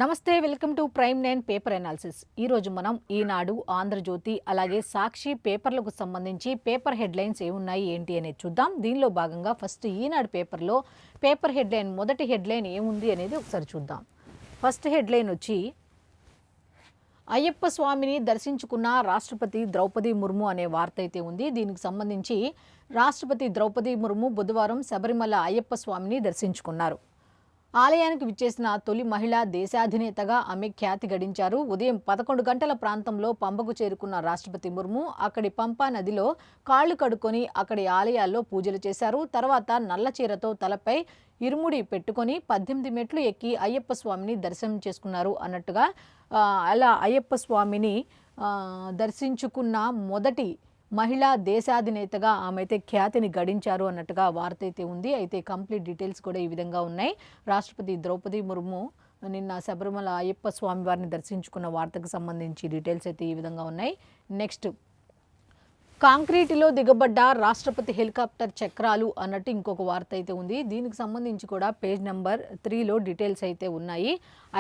నమస్తే, welcome to prime 9 paper analysis. ఈరోజు మనం ఈనాడు, ఆంధ్రజ్యోతి అలాగే సాక్షి పేపర్లకు సంబంధించి పేపర్ హెడ్లైన్స్ ఏమున్నాయి ఏంటి అనేది చూద్దాం. దీనిలో భాగంగా ఫస్ట్ ఈనాడు పేపర్లో పేపర్ హెడ్లైన్ మొదటి హెడ్లైన్ ఏముంది అనేది ఒకసారి చూద్దాం. ఫస్ట్ హెడ్లైన్ వచ్చి అయ్యప్ప స్వామిని దర్శించుకున్న రాష్ట్రపతి ద్రౌపది ముర్ము అనే వార్త అయితే ఉంది. దీనికి సంబంధించి రాష్ట్రపతి ద్రౌపది ముర్ము బుధవారం శబరిమల అయ్యప్ప స్వామిని దర్శించుకున్నారు. ఆలయానికి విచ్చేసిన తొలి మహిళా దేశాధినేతగా ఆమె ఖ్యాతి గడించారు. ఉదయం 11 గంటల ప్రాంతంలో పంపకు చేరుకున్న రాష్ట్రపతి ముర్ము అక్కడి పంపా నదిలో కాళ్లు కడుక్కొని అక్కడి ఆలయాల్లో పూజలు చేశారు. తర్వాత నల్ల చీరతో తలపై ఇరుముడి పెట్టుకొని 18 మెట్లు ఎక్కి అయ్యప్ప స్వామిని దర్శనం చేసుకున్నారు అన్నట్టుగా అలా అయ్యప్ప స్వామిని దర్శించుకున్న మొదటి మహిళా దేశాధినేతగా ఆమె అయితే ఖ్యాతిని గడించారు అన్నట్టుగా వార్త అయితే ఉంది. అయితే కంప్లీట్ డీటెయిల్స్ కూడా ఈ విధంగా ఉన్నాయి. రాష్ట్రపతి ద్రౌపది ముర్ము నిన్న శబరిమల అయ్యప్ప స్వామి వారిని దర్శించుకున్న వార్తకు సంబంధించి డీటెయిల్స్ అయితే ఈ విధంగా ఉన్నాయి. నెక్స్ట్, కాంక్రీటులో దిగబడ్డ రాష్ట్రపతి హెలికాప్టర్ చక్రాలు అన్నట్టు ఇంకొక వార్త అయితే ఉంది. దీనికి సంబంధించి కూడా పేజ్ నెంబర్ 3లో డీటెయిల్స్ అయితే ఉన్నాయి.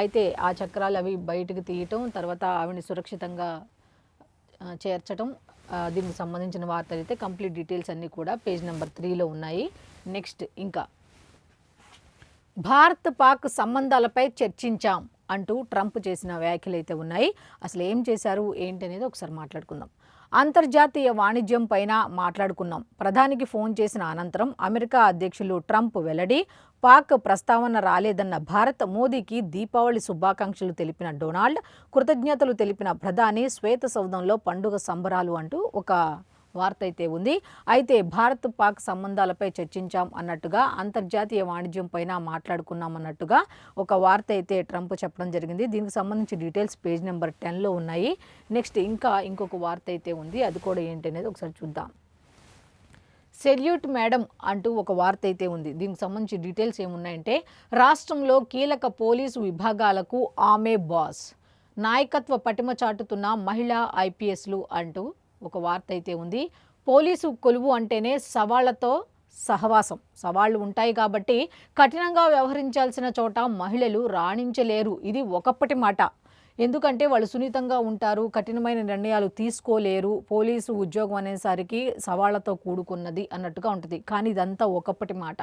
అయితే ఆ చక్రాలు అవి బయటకు తీయటం, తర్వాత ఆవిడని సురక్షితంగా చేర్చడం, దీనికి సంబంధించిన వార్తలు అయితే కంప్లీట్ డీటెయిల్స్ అన్నీ కూడా పేజ్ నెంబర్ 3లో ఉన్నాయి. నెక్స్ట్, ఇంకా భారత్ పాక్ సంబంధాలపై చర్చించాం అంటూ ట్రంప్ చేసిన వ్యాఖ్యలు అయితే ఉన్నాయి. అసలు ఏం చేశారు ఏంటి అనేది ఒకసారి మాట్లాడుకుందాం. అంతర్జాతీయ వాణిజ్యం పైన మాట్లాడుకున్నాం. ప్రధానికి ఫోన్ చేసిన అనంతరం అమెరికా అధ్యక్షులు ట్రంప్ వెల్లడి. పాక్ ప్రస్తావన రాలేదన్న భారత్, మోదీకి దీపావళి శుభాకాంక్షలు తెలిపిన డొనాల్డ్, కృతజ్ఞతలు తెలిపిన ప్రధాని, శ్వేత సౌధంలో పండుగ సంబరాలు అంటూ ఒక వార్త అయితే ఉంది. అయితే భారత్ పాక్ సంబంధాలపై చర్చించాం అన్నట్టుగా, అంతర్జాతీయ వాణిజ్యం పైన మాట్లాడుకున్నాం అన్నట్టుగా ఒక వార్త అయితే ట్రంప్ చెప్పడం జరిగింది. దీనికి సంబంధించి డీటెయిల్స్ పేజ్ నెంబర్ 10లో ఉన్నాయి. నెక్స్ట్, ఇంకొక వార్త అయితే ఉంది. అది కూడా ఏంటి అనేది ఒకసారి చూద్దాం. సెల్యూట్ మేడం అంటూ ఒక వార్త అయితే ఉంది. దీనికి సంబంధించి డీటెయిల్స్ ఏమున్నాయంటే, రాష్ట్రంలో కీలక పోలీసు విభాగాలకు ఆమె బాస్, నాయకత్వ పటిమ చాటుతున్న మహిళా ఐపీఎస్లు అంటూ ఒక వార్త అయితే ఉంది. పోలీసు కొలువు అంటేనే సవాళ్లతో సహవాసం, సవాళ్లు ఉంటాయి కాబట్టి కఠినంగా వ్యవహరించాల్సిన చోట మహిళలు రాణించలేరు. ఇది ఒకప్పటి మాట. ఎందుకంటే వాళ్ళు సున్నితంగా ఉంటారు, కఠినమైన నిర్ణయాలు తీసుకోలేరు. పోలీసు ఉద్యోగం అనేసరికి సవాళ్లతో కూడుకున్నది అన్నట్టుగా ఉంటుంది. కానీ ఇదంతా ఒకప్పటి మాట.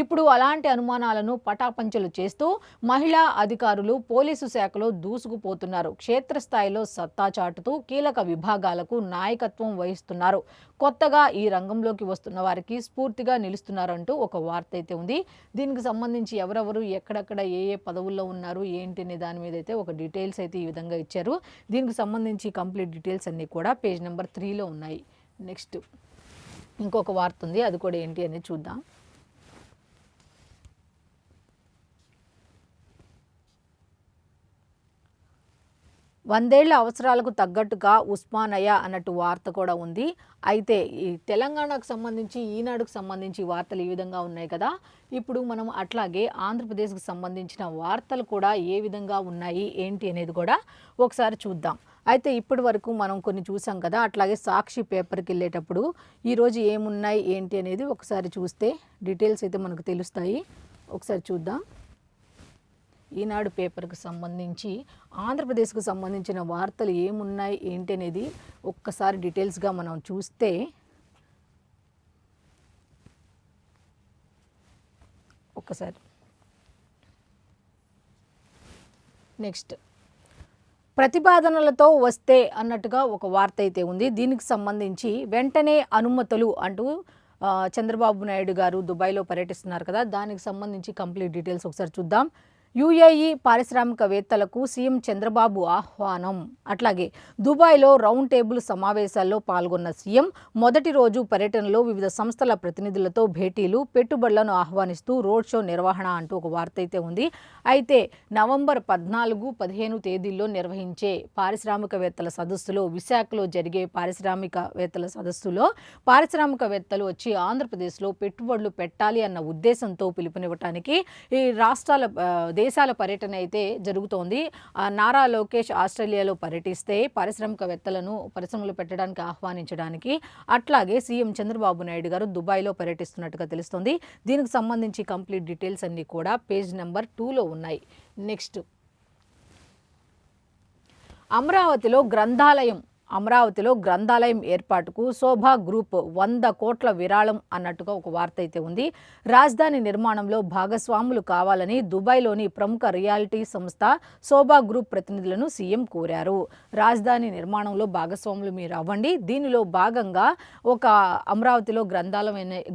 ఇప్పుడు అలాంటి అనుమానాలను పటాపంచలు చేస్తూ మహిళా అధికారులు పోలీసు శాఖలో దూసుకుపోతున్నారు. క్షేత్రస్థాయిలో సత్తా చాటుతూ కీలక విభాగాలకు నాయకత్వం వహిస్తున్నారు. కొత్తగా ఈ రంగంలోకి వస్తున్న వారికి స్ఫూర్తిగా నిలుస్తున్నారంటూ ఒక వార్త అయితే ఉంది. దీనికి సంబంధించి ఎవరెవరు ఎక్కడెక్కడ ఏ పదవుల్లో ఉన్నారు ఏంటి అనే దాని మీద అయితే ఒక డీటెయిల్స్ అయితే ఈ విధంగా ఇచ్చారు. దీనికి సంబంధించి కంప్లీట్ డీటెయిల్స్ అన్నీ కూడా పేజ్ నెంబర్ 3లో ఉన్నాయి. నెక్స్ట్, ఇంకొక వార్త ఉంది. అది కూడా ఏంటి అనేది చూద్దాం. వందేళ్ల అవసరాలకు తగ్గట్టుగా ఉస్మానియా అన్నట్టు వార్త కూడా ఉంది. అయితే ఈ తెలంగాణకు సంబంధించి, ఈనాడుకు సంబంధించి వార్తలు ఈ విధంగా ఉన్నాయి కదా. ఇప్పుడు మనం అట్లాగే ఆంధ్రప్రదేశ్కి సంబంధించిన వార్తలు కూడా ఏ విధంగా ఉన్నాయి ఏంటి అనేది కూడా ఒకసారి చూద్దాం. అయితే ఇప్పటి వరకు మనం కొన్ని చూసాం కదా. అట్లాగే సాక్షి పేపర్కి వెళ్ళేటప్పుడు ఈరోజు ఏమున్నాయి ఏంటి అనేది ఒకసారి చూస్తే డీటెయిల్స్ అయితే మనకు తెలుస్తాయి. ఒకసారి చూద్దాం. ఈనాడు పేపర్కి సంబంధించి ఆంధ్రప్రదేశ్కు సంబంధించిన వార్తలు ఏమున్నాయి ఏంటి అనేది ఒక్కసారి డీటెయిల్స్గా మనం చూస్తే, ఒక్కసారి నెక్స్ట్, ప్రతిపాదనలతో వస్తే అన్నట్టుగా ఒక వార్త అయితే ఉంది. దీనికి సంబంధించి వెంటనే అనుమతులు అంటూ చంద్రబాబు నాయుడు గారు దుబాయ్లో పర్యటిస్తున్నారు కదా. దానికి సంబంధించి కంప్లీట్ డీటెయిల్స్ ఒకసారి చూద్దాం. యుఏఈ పారిశ్రామికవేత్తలకు సీఎం చంద్రబాబు ఆహ్వానం. అట్లాగే దుబాయ్లో రౌండ్ టేబుల్ సమావేశాల్లో పాల్గొన్న సీఎం మొదటి రోజు పర్యటనలో వివిధ సంస్థల ప్రతినిధులతో భేటీలు, పెట్టుబడులను ఆహ్వానిస్తూ రోడ్ షో నిర్వహణ అంటూ ఒక వార్త అయితే ఉంది. అయితే నవంబర్ 14, 15 తేదీల్లో నిర్వహించే పారిశ్రామికవేత్తల సదస్సులో, విశాఖలో జరిగే పారిశ్రామికవేత్తల సదస్సులో పారిశ్రామికవేత్తలు వచ్చి ఆంధ్రప్రదేశ్లో పెట్టుబడులు పెట్టాలి అన్న ఉద్దేశంతో పిలుపునివ్వటానికి ఈ దేశాల పర్యటన అయితే జరుగుతోంది. నారా లోకేష్ ఆస్ట్రేలియాలో పర్యటిస్తే పారిశ్రామికవేత్తలను పరిశ్రమలు పెట్టడానికి ఆహ్వానించడానికి, అట్లాగే సీఎం చంద్రబాబు నాయుడు గారు దుబాయ్లో పర్యటిస్తున్నట్టుగా తెలుస్తోంది. దీనికి సంబంధించి కంప్లీట్ డీటెయిల్స్ అన్నీ కూడా పేజ్ నెంబర్ 2లో ఉన్నాయి. నెక్స్ట్, అమరావతిలో గ్రంథాలయం ఏర్పాటుకు శోభా గ్రూప్ 100 కోట్ల విరాళం అన్నట్టుగా ఒక వార్త అయితే ఉంది. రాజధాని నిర్మాణంలో భాగస్వాములు కావాలని దుబాయ్లోని ప్రముఖ రియాలిటీ సంస్థ శోభా గ్రూప్ ప్రతినిధులను సీఎం కోరారు. రాజధాని నిర్మాణంలో భాగస్వాములు మీరు అవ్వండి, దీనిలో భాగంగా ఒక అమరావతిలో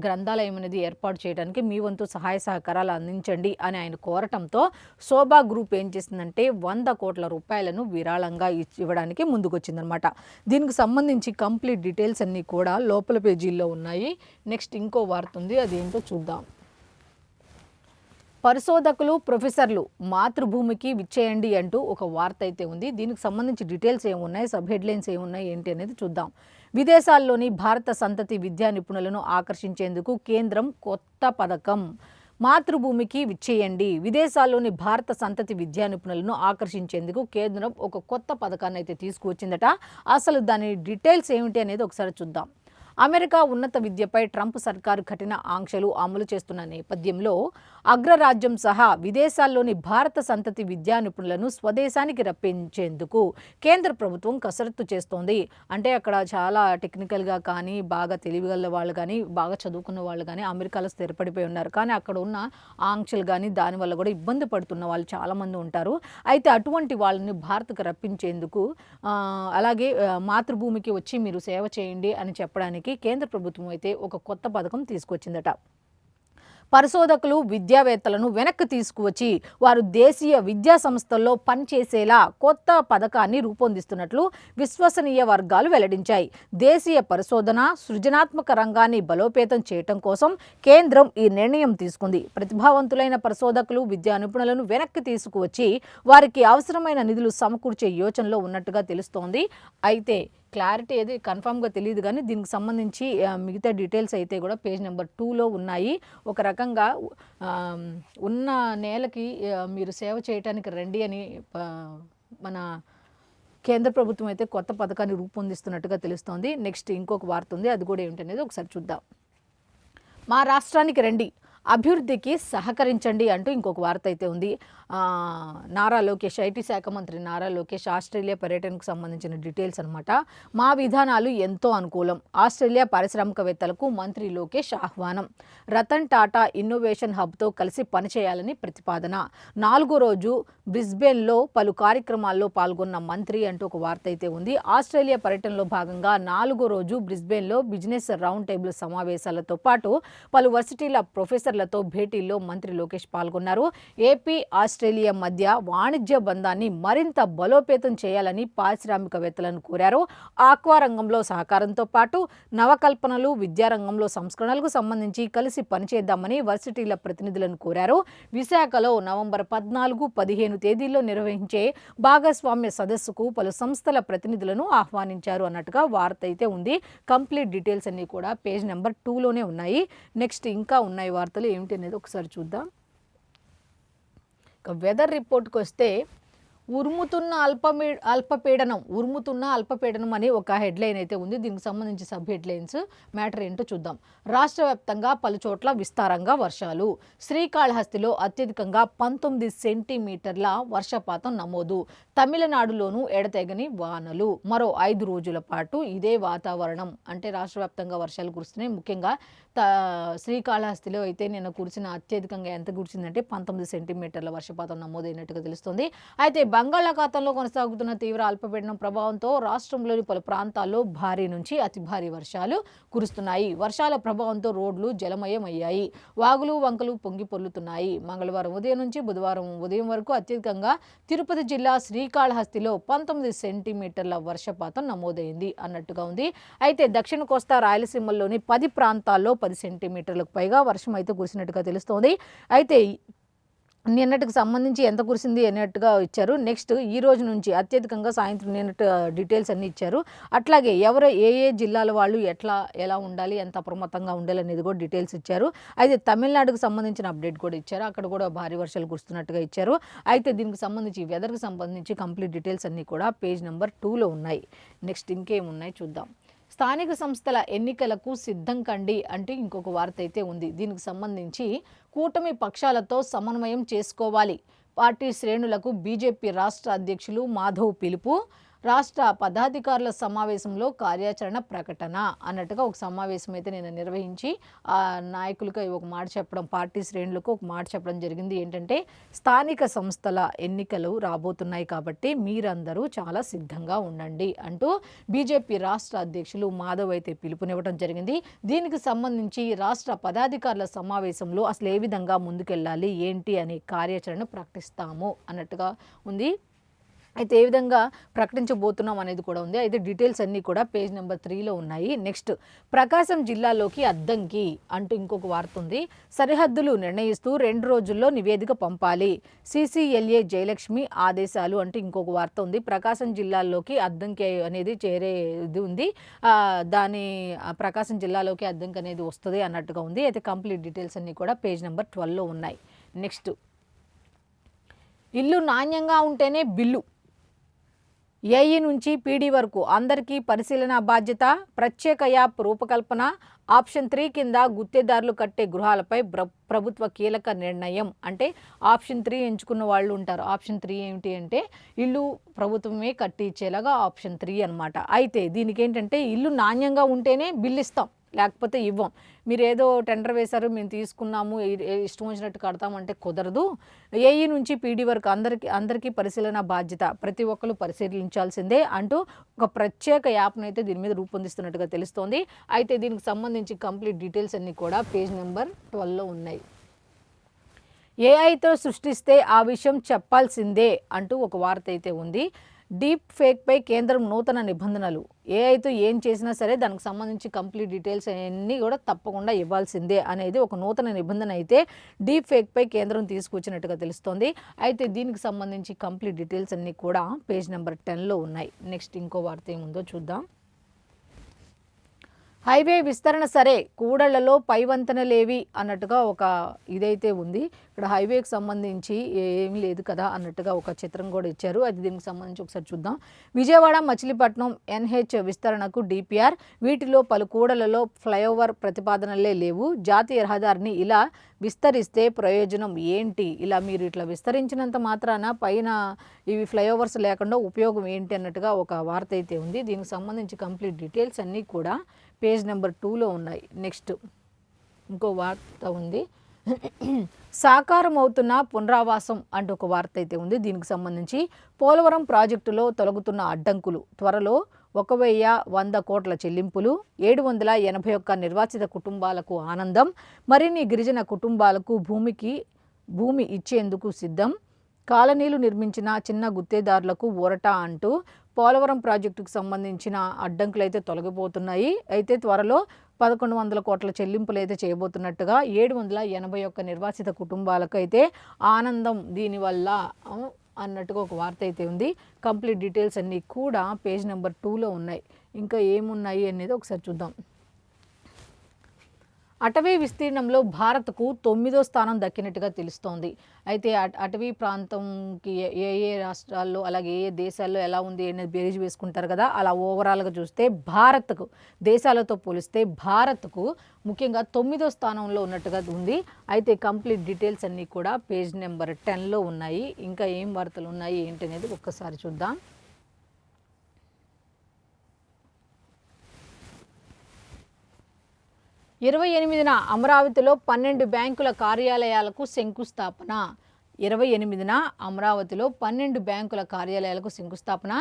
గ్రంథాలయం అనేది ఏర్పాటు చేయడానికి మీ వంతు సహాయ సహకారాలు అందించండి అని ఆయన కోరటంతో శోభా గ్రూప్ ఏం చేసిందంటే 100 కోట్ల రూపాయలను విరాళంగా ఇవ్వడానికి ముందుకొచ్చిందనమాట. దీనికి సంబంధించి కంప్లీట్ డీటెయిల్స్ అన్నీ కూడా లోపల పేజీల్లో ఉన్నాయి. నెక్స్ట్ ఇంకో వార్త ఉంది, అదేంటో చూద్దాం. పరిశోధకులు ప్రొఫెసర్లు మాతృభూమికి విచ్చేయండి అంటూ ఒక వార్త అయితే ఉంది. దీనికి సంబంధించి డీటెయిల్స్ ఏమున్నాయి, సబ్ హెడ్లైన్స్ ఏమున్నాయి ఏంటి అనేది చూద్దాం. విదేశాల్లోని భారత సంతతి విద్యా నిపుణులను ఆకర్షించేందుకు కేంద్రం కొత్త పథకం. మాతృభూమికి విచ్చేయండి, విదేశాల్లోని భారత సంతతి విద్యా నిపుణులను ఆకర్షించేందుకు కేంద్రం ఒక కొత్త పథకాన్ని అయితే తీసుకువచ్చిందట. అసలు దాని డీటెయిల్స్ ఏమిటి అనేది ఒకసారి చూద్దాం. అమెరికా ఉన్నత విద్యపై ట్రంప్ సర్కారు కఠిన ఆంక్షలు అమలు చేస్తున్న నేపథ్యంలో అగ్రరాజ్యం సహా విదేశాల్లోని భారత సంతతి విద్యా నిపుణులను స్వదేశానికి రప్పించేందుకు కేంద్ర ప్రభుత్వం కసరత్తు చేస్తోంది. అంటే అక్కడ చాలా టెక్నికల్గా కానీ, బాగా తెలివిగల వాళ్ళు కానీ, బాగా చదువుకున్న వాళ్ళు కానీ అమెరికాలో స్థిరపడిపోయి ఉన్నారు. కానీ అక్కడ ఉన్న ఆంక్షలు కానీ దానివల్ల కూడా ఇబ్బంది పడుతున్న వాళ్ళు చాలామంది ఉంటారు. అయితే అటువంటి వాళ్ళని భారత్కు రప్పించేందుకు అలాగే మాతృభూమికి వచ్చి మీరు సేవ చేయండి అని చెప్పడానికి కేంద్ర ప్రభుత్వం అయితే ఒక కొత్త పథకం తీసుకొచ్చిందట. పరిశోధకులు విద్యావేత్తలను వెనక్కి తీసుకువచ్చి వారు దేశీయ విద్యా సంస్థల్లో పనిచేసేలా కొత్త పథకాన్ని రూపొందిస్తున్నట్లు విశ్వసనీయ వర్గాలు వెల్లడించాయి. దేశీయ పరిశోధన సృజనాత్మక రంగాన్ని బలోపేతం చేయటం కోసం కేంద్రం ఈ నిర్ణయం తీసుకుంది. ప్రతిభావంతులైన పరిశోధకులు విద్యా నిపుణులను వెనక్కి తీసుకువచ్చి వారికి అవసరమైన నిధులు సమకూర్చే యోచనలో ఉన్నట్టుగా తెలుస్తోంది. అయితే క్లారిటీ ఏది కన్ఫామ్గా తెలియదు, కానీ దీనికి సంబంధించి మిగతా డీటెయిల్స్ అయితే కూడా పేజ్ నెంబర్ 2లో ఉన్నాయి. ఒక రకంగా ఉన్న నేలకి మీరు సేవ చేయడానికి రండి అని మన కేంద్ర ప్రభుత్వం అయితే కొత్త పథకాన్ని రూపొందిస్తున్నట్టుగా తెలుస్తోంది. నెక్స్ట్ ఇంకొక వార్త ఉంది, అది కూడా ఏంటనేది ఒకసారి చూద్దాం. మా రాష్ట్రానికి రండి, అభివృద్ధికి సహకరించండి అంటూ ఇంకొక వార్త అయితే ఉంది. నారా లోకేష్, ఐటీ శాఖ మంత్రి నారా లోకేష్ ఆస్ట్రేలియా పర్యటనకు సంబంధించిన డీటెయిల్స్ అనమాట. మా విధానాలు ఎంతో అనుకూలం, ఆస్ట్రేలియా పారిశ్రామికవేత్తలకు మంత్రి లోకేష్ ఆహ్వానం. రతన్ టాటా ఇన్నోవేషన్ హబ్తో కలిసి పనిచేయాలని ప్రతిపాదన. 4వ రోజు బ్రిస్బేన్లో పలు కార్యక్రమాల్లో పాల్గొన్న మంత్రి అంటూ ఒక వార్త అయితే ఉంది. ఆస్ట్రేలియా పర్యటనలో భాగంగా 4వ రోజు బ్రిస్బేన్లో బిజినెస్ రౌండ్ టేబుల్ సమావేశాలతో పాటు పలు వర్సిటీల ప్రొఫెసర్లతో భేటీల్లో మంత్రి లోకేష్ పాల్గొన్నారు. ఏపీ ఆస్ట్రేలియా మధ్య వాణిజ్య బంధాన్ని మరింత బలోపేతం చేయాలని పారిశ్రామికవేత్తలను కోరారు. ఆక్వా రంగంలో సహకారంతో పాటు నవకల్పనలు, విద్యారంగంలో సంస్కరణలకు సంబంధించి కలిసి పనిచేద్దామని వర్సిటీల ప్రతినిధులను కోరారు. విశాఖలో నవంబర్ 14, 15 తేదీల్లో నిర్వహించే భాగస్వామ్య సదస్సుకు పలు సంస్థల ప్రతినిధులను ఆహ్వానించారు అన్నట్టుగా వార్త అయితే ఉంది. కంప్లీట్ డీటెయిల్స్ అన్నీ కూడా పేజ్ నెంబర్ 2లోనే ఉన్నాయి. నెక్స్ట్ ఇంకా ఉన్నాయి వార్తలు ఏమిటి అనేది ఒకసారి చూద్దాం. వెదర్ రిపోర్ట్కి వస్తే ఉరుముతున్న అల్పపీడనం అని ఒక హెడ్లైన్ అయితే ఉంది. దీనికి సంబంధించి సబ్ హెడ్లైన్స్ మ్యాటర్ ఏంటో చూద్దాం. రాష్ట్ర వ్యాప్తంగా పలు చోట్ల విస్తారంగా వర్షాలు. శ్రీకాళహస్తిలో అత్యధికంగా 19 సెంటీమీటర్ల వర్షపాతం నమోదు. తమిళనాడులోనూ ఎడతెగని వానలు. మరో 5 రోజుల పాటు ఇదే వాతావరణం. అంటే రాష్ట్ర వ్యాప్తంగా వర్షాలు కురుస్తున్నాయి. ముఖ్యంగా శ్రీకాళహస్తిలో అయితే నిన్న కురిసిన అత్యధికంగా ఎంత కురిసిందంటే 19 సెంటీమీటర్ల వర్షపాతం నమోదైనట్టుగా తెలుస్తుంది. అయితే బంగాళాఖాతంలో కొనసాగుతున్న తీవ్ర అల్పపీడనం ప్రభావంతో రాష్ట్రంలోని పలు ప్రాంతాల్లో భారీ నుంచి అతి భారీ వర్షాలు కురుస్తున్నాయి. వర్షాల ప్రభావంతో రోడ్లు జలమయమయ్యాయి. వాగులు వంకలు పొంగి పొర్లుతున్నాయి. మంగళవారం ఉదయం నుంచి బుధవారం ఉదయం వరకు అత్యధికంగా తిరుపతి జిల్లా శ్రీకాళహస్తిలో 19 సెంటీమీటర్ల వర్షపాతం నమోదైంది అన్నట్టుగా ఉంది. అయితే దక్షిణ కోస్తా రాయలసీమల్లోని 10 ప్రాంతాల్లో 10 సెంటీమీటర్లకు పైగా వర్షం అయితే కురిసినట్టుగా తెలుస్తోంది. అయితే నిన్నటికి సంబంధించి ఎంత కురిసింది అన్నట్టుగా ఇచ్చారు. నెక్స్ట్ ఈ రోజు నుంచి అత్యధికంగా సాయంత్రం నిన్నటి డీటెయిల్స్ అన్నీ ఇచ్చారు. అట్లాగే ఏ జిల్లాల వాళ్ళు ఎలా ఉండాలి, ఎంత అప్రమత్తంగా ఉండాలి అనేది కూడా డీటెయిల్స్ ఇచ్చారు. అయితే తమిళనాడుకు సంబంధించిన అప్డేట్ కూడా ఇచ్చారు. అక్కడ కూడా భారీ వర్షాలు కురుస్తున్నట్టుగా ఇచ్చారు. అయితే దీనికి సంబంధించి వెదర్కి సంబంధించి కంప్లీట్ డీటెయిల్స్ అన్నీ కూడా పేజ్ నెంబర్ 2లో ఉన్నాయి. నెక్స్ట్ ఇంకేమున్నాయి చూద్దాం. స్థానిక సంస్థల ఎన్నికలకు సిద్ధం కండి అంటే ఇంకొక వార్త అయితే ఉంది. దీనికి సంబంధించి కూటమి పక్షాలతో సమన్వయం చేసుకోవాలి. పార్టీ శ్రేణులకు బీజేపీ రాష్ట్ర అధ్యక్షులు మాధవ్ పిలుపు. రాష్ట్ర పదాధికారుల సమావేశంలో కార్యాచరణ ప్రకటన అన్నట్టుగా ఒక సమావేశం అయితే నేను నిర్వహించి ఆ నాయకులకు ఒక మాట చెప్పడం, పార్టీ శ్రేణులకు ఒక మాట చెప్పడం జరిగింది. ఏంటంటే స్థానిక సంస్థల ఎన్నికలు రాబోతున్నాయి కాబట్టి మీరందరూ చాలా సిద్ధంగా ఉండండి అంటూ బీజేపీ రాష్ట్ర అధ్యక్షులు మాధవ్ అయితే పిలుపునివ్వడం జరిగింది. దీనికి సంబంధించి రాష్ట్ర పదాధికారుల సమావేశంలో అసలు ఏ విధంగా ముందుకెళ్ళాలి ఏంటి అనే కార్యాచరణ ప్రకటిస్తాము అన్నట్టుగా ఉంది. అయితే ఏ విధంగా ప్రకటించబోతున్నాం అనేది కూడా ఉంది. అయితే డీటెయిల్స్ అన్నీ కూడా పేజ్ నెంబర్ 3లో ఉన్నాయి. నెక్స్ట్, ప్రకాశం జిల్లాలోకి అద్దంకి అంటూ ఇంకొక వార్త ఉంది. సరిహద్దులు నిర్ణయిస్తూ 2 రోజుల్లో నివేదిక పంపాలి, CCLA జయలక్ష్మి ఆదేశాలు అంటూ ఇంకొక వార్త ఉంది. ప్రకాశం జిల్లాలోకి అద్దంకి అనేది చేరే ఇది ఉంది. ప్రకాశం జిల్లాలోకి అద్దంకి అనేది వస్తుంది అన్నట్టుగా ఉంది. అయితే కంప్లీట్ డీటెయిల్స్ అన్నీ కూడా పేజ్ నెంబర్ 12లో ఉన్నాయి. నెక్స్ట్, ఇల్లు నాణ్యంగా ఉంటేనే బిల్లు. ఏఈ నుంచి పీడీ వరకు అందరికీ పరిశీలన బాధ్యత. ప్రత్యేక యాప్ రూపకల్పన. ఆప్షన్ 3 కింద గుత్తేదారులు కట్టే గృహాలపై ప్రభుత్వ కీలక నిర్ణయం. అంటే ఆప్షన్ 3 ఎంచుకున్న వాళ్ళు ఉంటారు. ఆప్షన్ 3 ఏమిటి అంటే ఇల్లు ప్రభుత్వమే కట్టి ఇచ్చేలాగా ఆప్షన్ 3 అనమాట. అయితే దీనికి ఏంటంటే ఇల్లు నాణ్యంగా ఉంటేనే బిల్లు ఇస్తాం, లేకపోతే ఇవ్వం. మీరు ఏదో టెండర్ వేశారు, మేము తీసుకున్నాము, ఇష్టం వచ్చినట్టు కడతామంటే కుదరదు. ఏఈ నుంచి పీడీ వరకు అందరికీ పరిశీలన బాధ్యత, ప్రతి ఒక్కరు పరిశీలించాల్సిందే అంటూ ఒక ప్రత్యేక యాప్ను అయితే దీని మీద రూపొందిస్తున్నట్టుగా తెలుస్తోంది. అయితే దీనికి సంబంధించి కంప్లీట్ డీటెయిల్స్ అన్నీ కూడా పేజ్ నెంబర్ 12లో ఉన్నాయి. ఏఐతో సృష్టిస్తే ఆ విషయం చెప్పాల్సిందే అంటూ ఒక వార్త అయితే ఉంది. డీప్ ఫేక్పై కేంద్రం నూతన నిబంధనలు. ఏఐతో ఏం చేసినా సరే దానికి సంబంధించి కంప్లీట్ డీటెయిల్స్ అన్నీ కూడా తప్పకుండా ఇవ్వాల్సిందే అనేది ఒక నూతన నిబంధన అయితే డీప్ ఫేక్పై కేంద్రం తీసుకొచ్చినట్టుగా తెలుస్తోంది. అయితే దీనికి సంబంధించి కంప్లీట్ డీటెయిల్స్ అన్నీ కూడా పేజ్ నెంబర్ 10లో ఉన్నాయి. నెక్స్ట్ ఇంకో వార్త ఏముందో చూద్దాం. హైవే విస్తరణ సరే, కూడళ్లలో పైవంతెనలేవి అన్నట్టుగా ఒక ఇదైతే ఉంది. ఇక్కడ హైవేకి సంబంధించి ఏమీ లేదు కదా అన్నట్టుగా ఒక చిత్రం కూడా ఇచ్చారు. అది దీనికి సంబంధించి ఒకసారి చూద్దాం. విజయవాడ మచిలీపట్నం NH విస్తరణకు DPR. వీటిలో పలు కూడళ్లలో ఫ్లైఓవర్ ప్రతిపాదనలే లేవు. జాతీయ రహదారిని ఇలా విస్తరిస్తే ప్రయోజనం ఏంటి? ఇలా మీరు ఇట్లా విస్తరించినంత మాత్రాన పైన ఇవి ఫ్లైఓవర్స్ లేకుండా ఉపయోగం ఏంటి అన్నట్టుగా ఒక వార్త అయితే ఉంది. దీనికి సంబంధించి కంప్లీట్ డీటెయిల్స్ అన్నీ కూడా పేజ్ నెంబర్ 2లో ఉన్నాయి. నెక్స్ట్ ఇంకో వార్త ఉంది. సాకారం అవుతున్న పునరావాసం అంటూ ఒక వార్త అయితే ఉంది. దీనికి సంబంధించి పోలవరం ప్రాజెక్టులో తొలగుతున్న అడ్డంకులు, త్వరలో 1,100 కోట్ల చెల్లింపులు, 781 నిర్వాసిత కుటుంబాలకు ఆనందం, మరిన్ని గిరిజన కుటుంబాలకు భూమి ఇచ్చేందుకు సిద్ధం, కాలనీలు నిర్మించిన చిన్న గుత్తేదారులకు ఊరట అంటూ పోలవరం ప్రాజెక్టుకు సంబంధించిన అడ్డంకులు అయితే తొలగిపోతున్నాయి. అయితే త్వరలో 1,100 కోట్ల చెల్లింపులు అయితే చేయబోతున్నట్టుగా 781 నిర్వాసిత కుటుంబాలకు అయితే ఆనందం దీనివల్ల అన్నట్టుగా ఒక వార్త అయితే ఉంది. కంప్లీట్ డీటెయిల్స్ అన్నీ కూడా పేజ్ నెంబర్ 2లో ఉన్నాయి. ఇంకా ఏమున్నాయి అనేది ఒకసారి చూద్దాం. అటవీ విస్తీర్ణంలో భారత్కు 9వ స్థానం దక్కినట్టుగా తెలుస్తోంది. అయితే అటవీ ప్రాంతంకి ఏ ఏ రాష్ట్రాల్లో అలాగే ఏ దేశాల్లో ఎలా ఉంది అనేది బేరీజ్ వేసుకుంటారు కదా, అలా ఓవరాల్గా చూస్తే భారత్కు దేశాలతో పోలిస్తే భారత్కు ముఖ్యంగా 9వ స్థానంలో ఉన్నట్టుగా ఉంది. అయితే కంప్లీట్ డీటెయిల్స్ అన్నీ కూడా పేజ్ నెంబర్ 10లో ఉన్నాయి. ఇంకా ఏం వార్తలు ఉన్నాయి ఏంటి అనేది ఒక్కసారి చూద్దాం. 28న అమరావతిలో 12 బ్యాంకుల కార్యాలయాలకు శంకుస్థాపన. 28న అమరావతిలో 12 బ్యాంకుల కార్యాలయాలకు శంకుస్థాపన.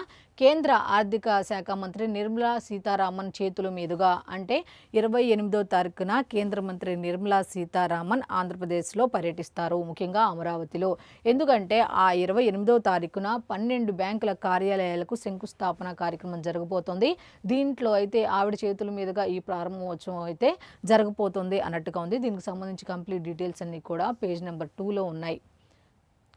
కేంద్ర ఆర్థిక శాఖ మంత్రి నిర్మలా సీతారామన్ చేతుల మీదుగా. అంటే 28వ తారీఖున కేంద్ర మంత్రి నిర్మలా సీతారామన్ ఆంధ్రప్రదేశ్లో పర్యటిస్తారు, ముఖ్యంగా అమరావతిలో. ఎందుకంటే ఆ 28వ తారీఖున 12 బ్యాంకుల కార్యాలయాలకు శంకుస్థాపన కార్యక్రమం జరగబోతోంది. దీంట్లో అయితే ఆవిడ చేతుల మీదుగా ఈ ప్రారంభోత్సవం అయితే జరగబోతోంది అన్నట్టుగా ఉంది. దీనికి సంబంధించి కంప్లీట్ డీటెయిల్స్ అన్నీ కూడా పేజ్ నెంబర్ 2లో ఉన్నాయి.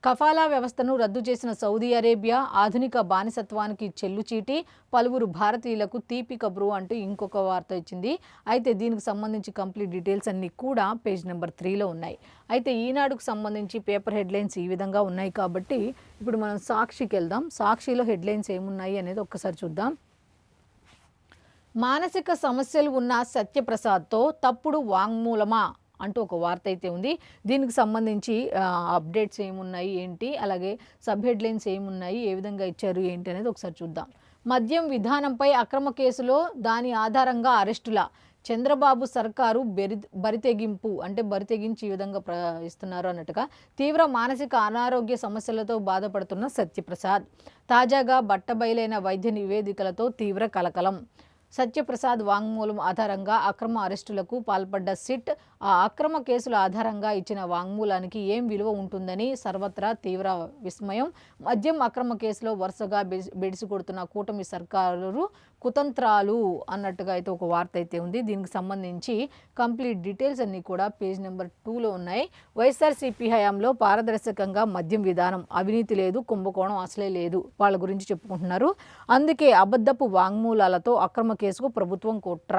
కఫాలా వ్యవస్థను రద్దు చేసిన సౌదీ అరేబియా ఆధునిక బానిసత్వానికి చెల్లుచీటి, పలువురు భారతీయులకు తీపి కబురు అంటూ ఇంకొక వార్త ఇచ్చింది. అయితే దీనికి సంబంధించి కంప్లీట్ డీటెయిల్స్ అన్నీ కూడా పేజ్ నెంబర్ 3లో ఉన్నాయి. అయితే ఈనాడుకు సంబంధించి పేపర్ హెడ్లైన్స్ ఈ విధంగా ఉన్నాయి కాబట్టి ఇప్పుడు మనం సాక్షికి వెళ్దాం. సాక్షిలో హెడ్లైన్స్ ఏమున్నాయి అనేది ఒక్కసారి చూద్దాం. మానసిక సమస్యలు ఉన్న సత్యప్రసాద్తో తప్పుడు వాంగ్మూలమా అంటూ ఒక వార్త అయితే ఉంది. దీనికి సంబంధించి అప్డేట్స్ ఏమున్నాయి ఏంటి, అలాగే సబ్ హెడ్లైన్స్ ఏమున్నాయి, ఏ విధంగా ఇచ్చారు ఏంటి అనేది ఒకసారి చూద్దాం. మద్యం విధానంపై అక్రమ కేసులో దాని ఆధారంగా అరెస్టుల చంద్రబాబు సర్కారు బరితెగింపు అంటే బరితెగించి ఈ విధంగా ఇస్తున్నారు అన్నట్టుగా. తీవ్ర మానసిక అనారోగ్య సమస్యలతో బాధపడుతున్న సత్యప్రసాద్ తాజాగా బట్టబయలైన వైద్య నివేదికలతో తీవ్ర కలకలం. సత్యప్రసాద్ వాంగ్మూలం ఆధారంగా అక్రమ అరెస్టులకు పాల్పడ్డ సిట్ ఆ అక్రమ కేసుల ఆధారంగా ఇచ్చిన వాంగ్మూలానికి ఏం విలువ ఉంటుందని సర్వత్రా తీవ్ర విస్మయం. మద్యం అక్రమ కేసులో వరుసగా బెడిసికొడుతున్న కూటమి సర్కారు కుతంత్రాలు అన్నట్టుగా అయితే ఒక వార్త అయితే ఉంది. దీనికి సంబంధించి కంప్లీట్ డీటెయిల్స్ అన్నీ కూడా పేజ్ నెంబర్ 2లో ఉన్నాయి. వైఎస్ఆర్సీపీ హయాంలో పారదర్శకంగా మద్యం విధానం, అవినీతి లేదు, కుంభకోణం అసలే లేదు, వాళ్ళ గురించి చెప్పుకుంటున్నారు. అందుకే అబద్ధపు వాంగ్మూలాలతో అక్రమ కేసుకు ప్రభుత్వం కుట్ర.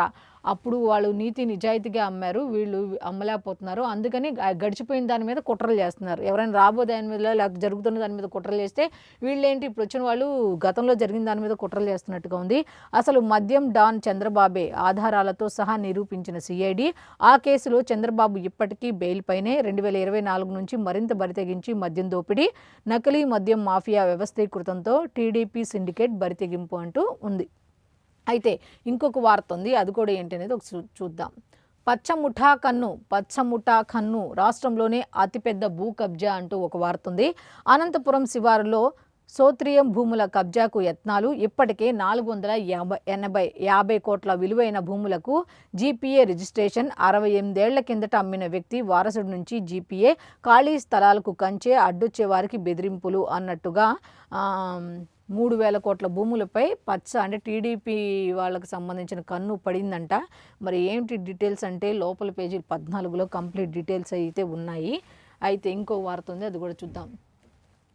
అప్పుడు వాళ్ళు నీతి నిజాయితీగా అమ్మారు, వీళ్ళు అమ్మలేకపోతున్నారు. అందుకని గడిచిపోయిన దాని మీద కుట్రలు చేస్తున్నారు. ఎవరైనా రాబో దాని మీద లేకపోతే జరుగుతున్న దాని మీద కుట్రలు చేస్తే వీళ్ళేంటి ఇప్పుడు వచ్చిన వాళ్ళు గతంలో జరిగిన దాని మీద కుట్రలు చేస్తున్నట్టుగా ఉంది. అసలు మద్యం డాన్ చంద్రబాబే ఆధారాలతో సహా నిరూపించిన సిఐడి. ఆ కేసులో చంద్రబాబు ఇప్పటికీ బెయిల్ పైనే. 2024 నుంచి మరింత బరితెగించి మద్యం దోపిడీ, నకిలీ మద్యం మాఫియా వ్యవస్థీకృతంతో టీడీపీ సిండికేట్ బరితెగింపు అంటూ ఉంది. అయితే ఇంకొక వార్త ఉంది, అది కూడా ఏంటనేది ఒక చూద్దాం. పచ్చముఠా కన్ను రాష్ట్రంలోనే అతిపెద్ద భూ కబ్జా అంటూ ఒక వార్త ఉంది. అనంతపురం శివారులో సోత్రియం భూముల కబ్జాకు యత్నాలు. ఇప్పటికే 450 కోట్ల విలువైన భూములకు జీపీఏ రిజిస్ట్రేషన్. 68 ఏళ్ల కిందట అమ్మిన వ్యక్తి వారసుడి నుంచి జీపీఏ. ఖాళీ స్థలాలకు కంచే, అడ్డొచ్చే వారికి బెదిరింపులు అన్నట్టుగా 3,000 కోట్ల భూములపై అంటే టీడీపీ వాళ్ళకి సంబంధించిన కన్ను పడిందంట. మరి ఏంటి డీటెయిల్స్ అంటే లోపల పేజీ 14లో కంప్లీట్ డీటెయిల్స్ అయితే ఉన్నాయి. అయితే ఇంకో వార్త ఉంది, అది కూడా చూద్దాం.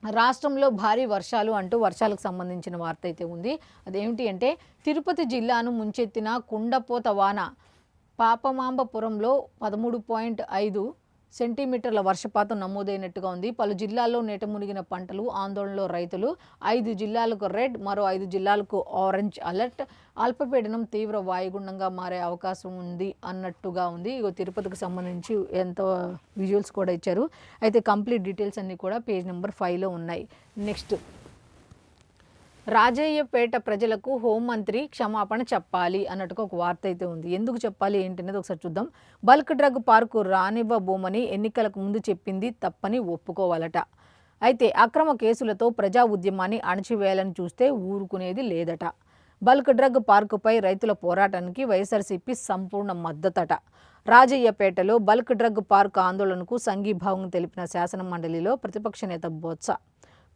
రాష్ట్రంలో భారీ వర్షాలు అంటూ వర్షాలకు సంబంధించిన వార్త అయితే ఉంది. అదేమిటి అంటే తిరుపతి జిల్లాను ముంచెత్తిన కుండపోత వాన. పాపమాంబపురంలో 13.5 సెంటీమీటర్ల వర్షపాతం నమోదైనట్టుగా ఉంది. పలు జిల్లాల్లో నీట మునిగిన పంటలు, ఆందోళనలో రైతులు. 5 జిల్లాలకు రెడ్, మరో 5 జిల్లాలకు ఆరెంజ్ అలర్ట్. అల్పపీడనం తీవ్ర వాయుగుండంగా మారే అవకాశం ఉంది అన్నట్టుగా ఉంది. ఇగో తిరుపతికి సంబంధించి ఎంతో విజువల్స్ కూడా ఇచ్చారు. అయితే కంప్లీట్ డీటెయిల్స్ అన్నీ కూడా పేజ్ నెంబర్ 5లో ఉన్నాయి. నెక్స్ట్, రాజయ్యపేట ప్రజలకు హోంమంత్రి క్షమాపణ చెప్పాలి అన్నట్టుగా ఒక వార్త అయితే ఉంది. ఎందుకు చెప్పాలి ఏంటనేది ఒకసారి చూద్దాం. బల్క్ డ్రగ్ పార్కు రానివ్వబోమని ఎన్నికలకు ముందు చెప్పింది తప్పని ఒప్పుకోవాలట. అయితే అక్రమ కేసులతో ప్రజా ఉద్యమాన్ని అణచివేయాలని చూస్తే ఊరుకునేది లేదట. బల్క్ డ్రగ్ పార్కుపై రైతుల పోరాటానికి వైఎస్ఆర్సీపీ సంపూర్ణ మద్దతట. రాజయ్యపేటలో బల్క్ డ్రగ్ పార్క్ ఆందోళనకు సంఘీభావం తెలిపిన శాసన మండలిలో ప్రతిపక్ష నేత బొత్స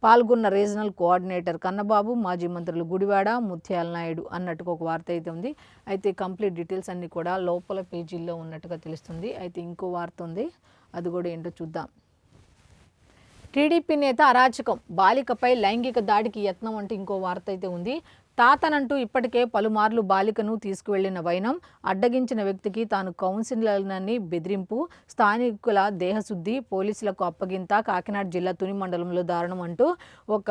పాల్గొన్న రీజనల్ కోఆర్డినేటర్ కన్నబాబు, మాజీ మంత్రులు గుడివాడ, ముత్యాల నాయుడు అన్నట్టుగా ఒక వార్త అయితే ఉంది. అయితే కంప్లీట్ డీటెయిల్స్ అన్నీ కూడా లోపల పేజీల్లో ఉన్నట్టుగా తెలుస్తుంది. అయితే ఇంకో వార్త ఉంది, అది కూడా ఏంటో చూద్దాం. టీడీపీ నేత అరాచకం, బాలికపై లైంగిక దాడికి యత్నం అంటూ ఇంకో వార్త అయితే ఉంది. తాతనంటూ ఇప్పటికే పలుమార్లు బాలికను తీసుకువెళ్లిన వైనం, అడ్డగించిన వ్యక్తికి తాను కౌన్సిలర్నని బెదిరింపు, స్థానికుల దేహశుద్ధి, పోలీసులకు అప్పగింత, కాకినాడ జిల్లా తుని మండలంలో దారుణం అంటూ ఒక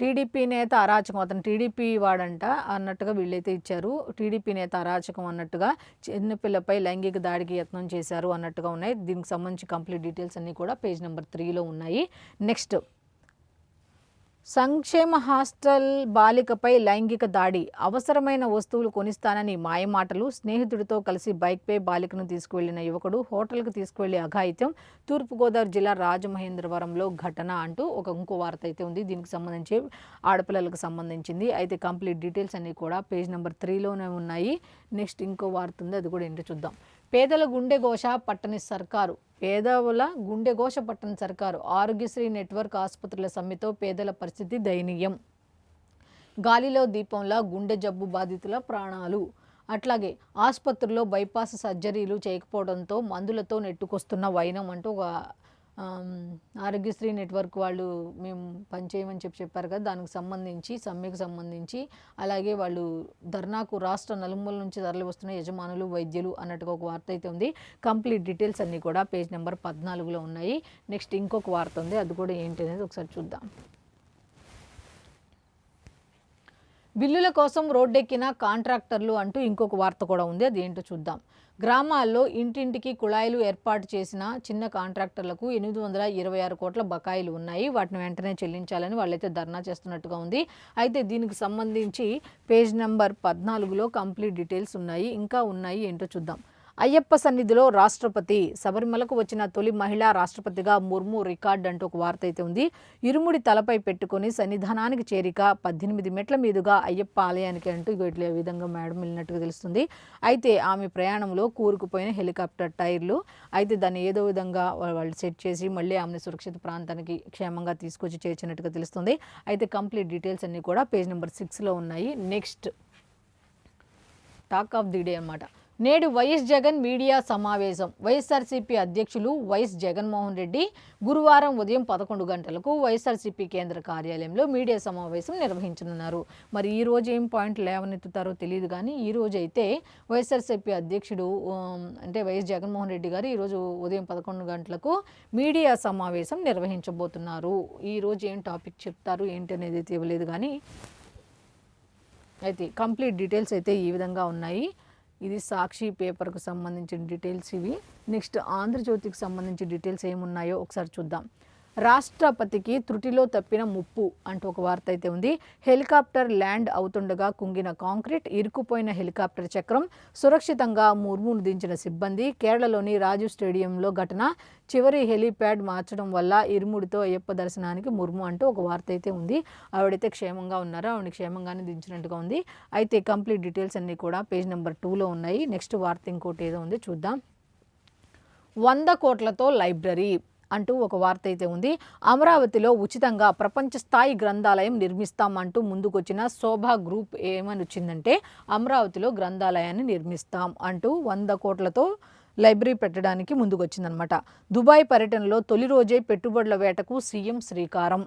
టీడీపీ నేత అరాచకం, అతను టీడీపీ వాడంట అన్నట్టుగా వీళ్ళైతే ఇచ్చారు. టీడీపీ నేత అరాచకం అన్నట్టుగా చిన్నపిల్లపై లైంగిక దాడికి యత్నం చేశారు అన్నట్టుగా ఉన్నాయి. దీనికి సంబంధించి కంప్లీట్ డీటెయిల్స్ అన్నీ కూడా పేజ్ నెంబర్ 3లో ఉన్నాయి. నెక్స్ట్, సంక్షేమ హాస్టల్ బాలికపై లైంగిక దాడి, అవసరమైన వస్తువులు కొనిస్తానని మాయమాటలు, స్నేహితుడితో కలిసి బైక్పై బాలికను తీసుకువెళ్లిన యువకుడు హోటల్కు తీసుకువెళ్లి అఘాయిత్యం, తూర్పుగోదావరి జిల్లా రాజమహేంద్రవరంలో ఘటన అంటూ ఇంకో వార్త అయితే ఉంది. దీనికి సంబంధించి ఆడపిల్లలకు సంబంధించింది. అయితే కంప్లీట్ డీటెయిల్స్ అన్నీ కూడా పేజ్ నెంబర్ 3లోనే ఉన్నాయి. నెక్స్ట్ ఇంకో వార్త ఉంది, అది కూడా ఏంటో చూద్దాం. పేదల గుండెఘోష పట్టని సర్కారు, పేదవుల గుండెఘోష పట్టని సర్కారు. ఆరోగ్యశ్రీ నెట్వర్క్ ఆసుపత్రుల సమ్మెతో పేదల పరిస్థితి దయనీయం. గాలిలో దీపంలా గుండె జబ్బు బాధితుల ప్రాణాలు. అట్లాగే ఆసుపత్రుల్లో బైపాస్ సర్జరీలు చేయకపోవడంతో మందులతో నెట్టుకొస్తున్న వైనం అంటూ ఒక ఆరోగ్యశ్రీ నెట్వర్క్ వాళ్ళు మేము పనిచేయమని చెప్పారు కదా, దానికి సంబంధించి సమ్మెకు సంబంధించి, అలాగే వాళ్ళు ధర్నాకు రాష్ట్ర నలుమూల నుంచి తరలి వస్తున్న యజమానులు, వైద్యులు అన్నట్టుగా ఒక వార్త అయితే ఉంది. కంప్లీట్ డీటెయిల్స్ అన్నీ కూడా పేజ్ నెంబర్ 14లో ఉన్నాయి. నెక్స్ట్ ఇంకొక వార్త ఉంది, అది కూడా ఏంటి అనేది ఒకసారి చూద్దాం. బిల్లుల కోసం రోడ్డెక్కిన కాంట్రాక్టర్లు అంటూ ఇంకొక వార్త కూడా ఉంది. అది ఏంటో చూద్దాం. గ్రామాల్లో ఇంటింటికి కుళాయిలు ఏర్పాటు చేసిన చిన్న కాంట్రాక్టర్లకు 826 కోట్ల బకాయిలు ఉన్నాయి. వాటిని వెంటనే చెల్లించాలని వాళ్ళైతే ధర్నా చేస్తున్నట్టుగా ఉంది. అయితే దీనికి సంబంధించి పేజ్ నెంబర్ 14లో కంప్లీట్ డీటెయిల్స్ ఉన్నాయి. ఇంకా ఉన్నాయి, ఏంటో చూద్దాం. అయ్యప్ప సన్నిధిలో రాష్ట్రపతి, శబరిమలకు వచ్చిన తొలి మహిళా రాష్ట్రపతిగా ముర్ము రికార్డ్ అంటూ ఒక వార్త అయితే ఉంది. ఇరుముడి తలపై పెట్టుకుని సన్నిధానానికి చేరిక 18 మెట్ల మీదుగా అయ్యప్ప ఆలయానికి అంటూ ఇట్లా విధంగా మేడం వెళ్ళినట్టుగా తెలుస్తుంది. అయితే ఆమె ప్రయాణంలో కూరుకుపోయిన హెలికాప్టర్ టైర్లు, అయితే దాన్ని ఏదో విధంగా వాళ్ళు సెట్ చేసి మళ్ళీ ఆమెను సురక్షిత ప్రాంతానికి క్షేమంగా తీసుకొచ్చి చేర్చినట్టుగా తెలుస్తుంది. అయితే కంప్లీట్ డీటెయిల్స్ అన్నీ కూడా పేజ్ నెంబర్ 6లో ఉన్నాయి. Next talk of the day అన్నమాట. నేడు వైఎస్ జగన్ మీడియా సమావేశం. వైఎస్ఆర్సీపీ అధ్యక్షులు వైఎస్ జగన్మోహన్ రెడ్డి గురువారం ఉదయం 11 గంటలకు వైఎస్ఆర్సీపీ కేంద్ర కార్యాలయంలో మీడియా సమావేశం నిర్వహించనున్నారు. మరి ఈ రోజు ఏం పాయింట్ లేవనెత్తుతారో తెలియదు, కానీ ఈ రోజు అయితే వైఎస్ఆర్సీపీ అధ్యక్షుడు అంటే వైఎస్ జగన్మోహన్ రెడ్డి గారు ఈరోజు ఉదయం 11 గంటలకు మీడియా సమావేశం నిర్వహించబోతున్నారు. ఈ రోజు ఏం టాపిక్ చెప్తారు ఏంటి అనేది అయితే ఇవ్వలేదు, కానీ అయితే కంప్లీట్ డీటెయిల్స్ అయితే ఈ విధంగా ఉన్నాయి. ఇది సాక్షి పేపర్కు సంబంధించిన డీటెయిల్స్ ఇవి. నెక్స్ట్ ఆంధ్రజ్యోతికి సంబంధించిన డీటెయిల్స్ ఏమున్నాయో ఒకసారి చూద్దాం. రాష్ట్రపతికి త్రుటిలో తప్పిన ముప్పు అంటూ ఒక వార్త అయితే ఉంది. హెలికాప్టర్ ల్యాండ్ అవుతుండగా కుంగిన కాంక్రీట్, ఇరుక్కుపోయిన హెలికాప్టర్ చక్రం, సురక్షితంగా ముర్మును దించిన సిబ్బంది. కేరళలోని రాజీవ్ స్టేడియంలో ఘటన, చివరి హెలీప్యాడ్ మార్చడం వల్ల ఇరుముడితో అయ్యప్ప దర్శనానికి ముర్ము అంటూ ఒక వార్త అయితే ఉంది. ఆవిడైతే క్షేమంగా ఉన్నారో, ఆవిడ క్షేమంగానే దించినట్టుగా ఉంది. అయితే కంప్లీట్ డీటెయిల్స్ అన్నీ కూడా పేజ్ నెంబర్ 2లో ఉన్నాయి. నెక్స్ట్ వార్త ఇంకోటి ఏదో ఉంది, చూద్దాం. 100 కోట్లతో లైబ్రరీ అంటూ ఒక వార్త అయితే ఉంది. అమరావతిలో ఉచితంగా ప్రపంచ స్థాయి గ్రంథాలయం నిర్మిస్తామంటూ ముందుకొచ్చిన శోభా గ్రూప్ ఏమని వచ్చిందంటే, అమరావతిలో గ్రంథాలయాన్ని నిర్మిస్తాం అంటూ 100 కోట్లతో లైబ్రరీ పెట్టడానికి ముందుకొచ్చిందనమాట. దుబాయ్ పర్యటనలో తొలి రోజే పెట్టుబడుల వేటకు సీఎం శ్రీకారం.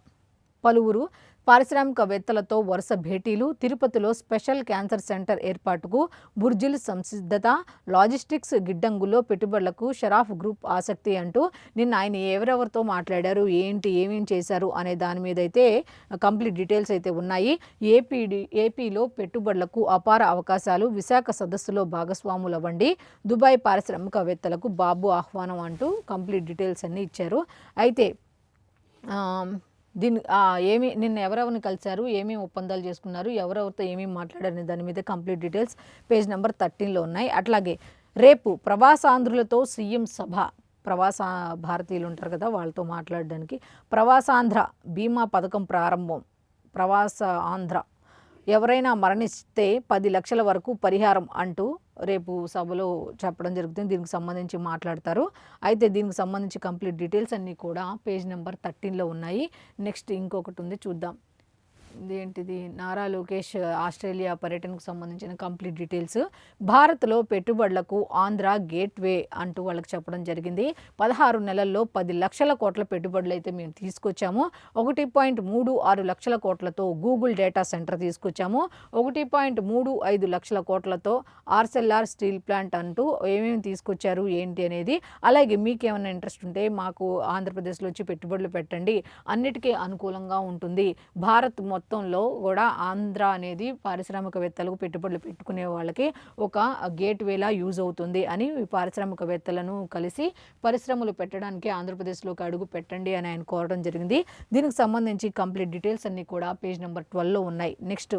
పలువురు పారిశ్రామికవేత్తలతో వరుస భేటీలు. తిరుపతిలో స్పెషల్ క్యాన్సర్ సెంటర్ ఏర్పాటుకు బుర్జిల్ సంసిద్ధత. లాజిస్టిక్స్ గిడ్డంగుల్లో పెట్టుబడులకు షరాఫ్ గ్రూప్ ఆసక్తి అంటూ నిన్న ఆయన ఎవరెవరితో మాట్లాడారు, ఏమేం చేశారు అనే దాని మీద అయితే కంప్లీట్ డీటెయిల్స్ అయితే ఉన్నాయి. ఏపీలో పెట్టుబడులకు అపార అవకాశాలు. విశాఖ సదస్సులో భాగస్వాములు అవ్వండి. దుబాయ్ పారిశ్రామికవేత్తలకు బాబు ఆహ్వానం అంటూ కంప్లీట్ డీటెయిల్స్ అన్నీ ఇచ్చారు. అయితే నిన్న ఎవరెవరిని కలిశారు, ఏమేమి ఒప్పందాలు చేసుకున్నారు, ఎవరెవరితో ఏమేమి మాట్లాడారనే దాని మీద కంప్లీట్ డీటెయిల్స్ పేజ్ నెంబర్ 13లో ఉన్నాయి. అట్లాగే రేపు ప్రవాసాంధ్రులతో సీఎం సభ. ప్రవాస భారతీయులు ఉంటారు కదా, వాళ్ళతో మాట్లాడడానికి ప్రవాసాంధ్ర బీమా పథకం ప్రారంభం. ప్రవాస ఆంధ్ర ఎవరైనా మరణిస్తే 10 లక్షల వరకు పరిహారం అంటూ రేపు సభలో చెప్పడం జరుగుతుంది. దీనికి సంబంధించి మాట్లాడతారు. అయితే దీనికి సంబంధించి కంప్లీట్ డీటెయిల్స్ అన్నీ కూడా పేజ్ నెంబర్ 13లో ఉన్నాయి. నెక్స్ట్ ఇంకొకటి ఉంది, చూద్దాం. ఇదేంటిది, నారా లోకేష్ ఆస్ట్రేలియా పర్యటనకు సంబంధించిన కంప్లీట్ డీటెయిల్స్. భారత్లో పెట్టుబడులకు ఆంధ్ర గేట్వే అంటూ వాళ్ళకి చెప్పడం జరిగింది. 16 నెలల్లో 10 లక్షల కోట్ల పెట్టుబడులు అయితే మేము తీసుకొచ్చాము. 1.36 లక్షల కోట్లతో గూగుల్ డేటా సెంటర్ తీసుకొచ్చాము. 1.35 లక్షల కోట్లతో ఆర్సెల్ఆర్ స్టీల్ ప్లాంట్ అంటూ ఏమేమి తీసుకొచ్చారు ఏంటి అనేది. అలాగే మీకేమైనా ఇంట్రెస్ట్ ఉంటే మాకు ఆంధ్రప్రదేశ్లో వచ్చి పెట్టుబడులు పెట్టండి, అన్నిటికీ అనుకూలంగా ఉంటుంది. భారత్ మొత్తంలో కూడా ఆంధ్ర అనేది పారిశ్రామికవేత్తలకు పెట్టుబడులు పెట్టుకునే వాళ్ళకి ఒక గేట్వేలా యూజ్ అవుతుంది అని పారిశ్రామికవేత్తలను కలిసి పరిశ్రమలు పెట్టడానికి ఆంధ్రప్రదేశ్లోకి అడుగు పెట్టండి అని ఆయన కోరడం జరిగింది. దీనికి సంబంధించి కంప్లీట్ డీటెయిల్స్ అన్నీ కూడా పేజ్ నెంబర్ 12లో ఉన్నాయి. నెక్స్ట్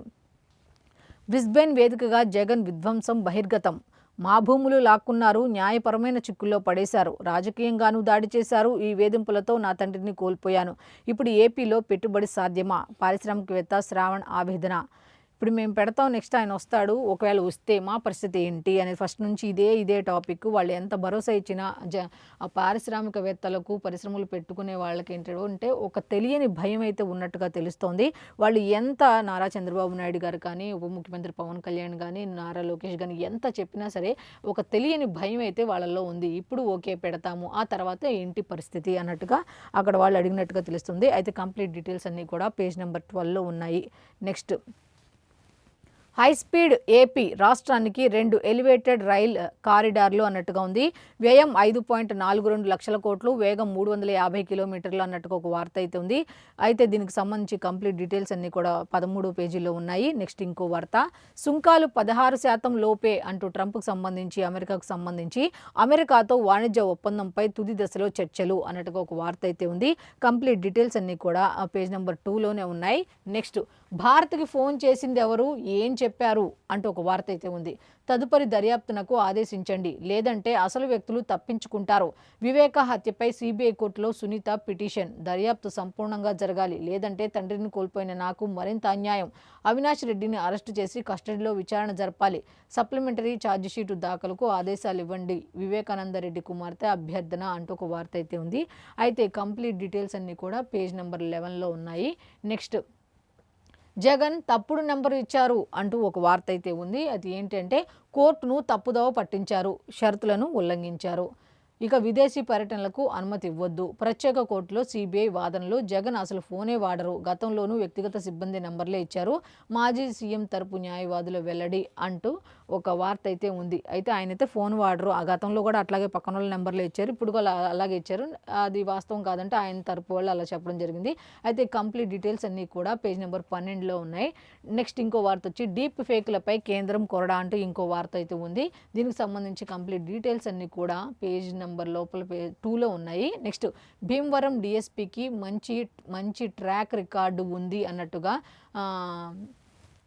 బ్రిస్బేన్ వేదికగా జగన్ విధ్వంసం బహిర్గతం. మా భూములు లాక్కున్నారు, న్యాయపరమైన చిక్కుల్లో పడేశారు, రాజకీయంగానూ దాడి చేశారు. ఈ వేధింపులతో నా తండ్రిని కోల్పోయాను. ఇప్పుడు ఏపీలో పెట్టుబడి సాధ్యమా? పారిశ్రామికవేత్త శ్రావణ్ ఆవేదన. ఇప్పుడు మేము పెడతాం, నెక్స్ట్ ఆయన వస్తాడు, ఒకవేళ వస్తే మా పరిస్థితి ఏంటి అనేది ఫస్ట్ నుంచి ఇదే టాపిక్. వాళ్ళు ఎంత భరోసా ఇచ్చినా పారిశ్రామికవేత్తలకు పరిశ్రమలు పెట్టుకునే వాళ్ళకి ఏంటంటే ఒక తెలియని భయం అయితే ఉన్నట్టుగా తెలుస్తోంది. వాళ్ళు ఎంత నారా చంద్రబాబు నాయుడు గారు కానీ, ఉప ముఖ్యమంత్రి పవన్ కళ్యాణ్ కానీ, నారా లోకేష్ కానీ ఎంత చెప్పినా సరే ఒక తెలియని భయం అయితే వాళ్ళల్లో ఉంది. ఇప్పుడు ఓకే పెడతాము, ఆ తర్వాత ఏంటి పరిస్థితి అన్నట్టుగా అక్కడ వాళ్ళు అడిగినట్టుగా తెలుస్తుంది. అయితే కంప్లీట్ డీటెయిల్స్ అన్నీ కూడా పేజ్ నెంబర్ 12లో ఉన్నాయి. నెక్స్ట్ హై స్పీడ్ ఏపీ రాష్ట్రానికి 2 ఎలివేటెడ్ రైల్ కారిడార్లు అన్నట్టుగా ఉంది. వ్యయం 5.42 లక్షల కోట్లు, వేగం 350 కిలోమీటర్లు అన్నట్టుగా ఒక వార్త అయితే ఉంది. అయితే దీనికి సంబంధించి కంప్లీట్ డీటెయిల్స్ అన్నీ కూడా 13 పేజీల్లో ఉన్నాయి. నెక్స్ట్ ఇంకో వార్త, సుంకాలు 16% లోపే అంటూ ట్రంప్కు సంబంధించి అమెరికాకు సంబంధించి అమెరికాతో వాణిజ్య ఒప్పందంపై తుది దశలో చర్చలు అన్నట్టుగా ఒక వార్త అయితే ఉంది. కంప్లీట్ డీటెయిల్స్ అన్నీ కూడా పేజ్ నెంబర్ 2లోనే ఉన్నాయి. నెక్స్ట్, భారత్కి ఫోన్ చేసింది ఎవరు, ఏం చెప్పారు అంటూ ఒక వార్త అయితే ఉంది. తదుపరి దర్యాప్తునకు ఆదేశించండి, లేదంటే అసలు వ్యక్తులు తప్పించుకుంటారు. వివేక హత్యపై సిబిఐ కోర్టులో సునీత పిటిషన్. దర్యాప్తు సంపూర్ణంగా జరగాలి, లేదంటే తండ్రిని కోల్పోయిన నాకు మరింత అన్యాయం. అవినాష్ రెడ్డిని అరెస్టు చేసి కస్టడీలో విచారణ జరపాలి. సప్లిమెంటరీ ఛార్జిషీటు దాఖలకు ఆదేశాలు ఇవ్వండి. వివేకానంద రెడ్డి కుమార్తె అభ్యర్థన అంటూ ఒక వార్త అయితే ఉంది. అయితే కంప్లీట్ డీటెయిల్స్ అన్నీ కూడా పేజ్ నెంబర్ 11లో ఉన్నాయి. నెక్స్ట్, జగన్ తప్పుడు నెంబరు ఇచ్చారు అంటూ ఒక వార్త అయితే ఉంది. అది ఏంటంటే కోర్టును తప్పుదోవ పట్టించారు, షరతులను ఉల్లంఘించారు. ఇక విదేశీ పర్యటనలకు అనుమతి ఇవ్వొద్దు. ప్రత్యేక కోర్టులో సిబిఐ వాదనలు. జగన్ అసలు ఫోనే వాడరు, గతంలోనూ వ్యక్తిగత సిబ్బంది నంబర్లే ఇచ్చారు. మాజీ సీఎం తరపు న్యాయవాదుల వెల్లడి అంటూ ఒక వార్త అయితే ఉంది. అయితే ఆయనైతే ఫోన్ వాడరు, ఆ గతంలో కూడా అట్లాగే పక్కన వాళ్ళ నెంబర్లే ఇచ్చారు, ఇప్పుడు కూడా అలాగే ఇచ్చారు. అది వాస్తవం కాదంటే ఆయన తరపు వాళ్ళు అలా చెప్పడం జరిగింది. అయితే కంప్లీట్ డీటెయిల్స్ అన్నీ కూడా పేజ్ నెంబర్ 12లో ఉన్నాయి. నెక్స్ట్ ఇంకో వార్త వచ్చి, డీప్ ఫేక్లపై కేంద్రం కొరడా అంటూ ఇంకో వార్త అయితే ఉంది. దీనికి సంబంధించి కంప్లీట్ డీటెయిల్స్ అన్నీ కూడా పేజ్ నెంబర్ లోపల 2లో ఉన్నాయి. నెక్స్ట్, భీమవరం డిఎస్పీకి మంచి ట్రాక్ రికార్డు ఉంది అన్నట్టుగా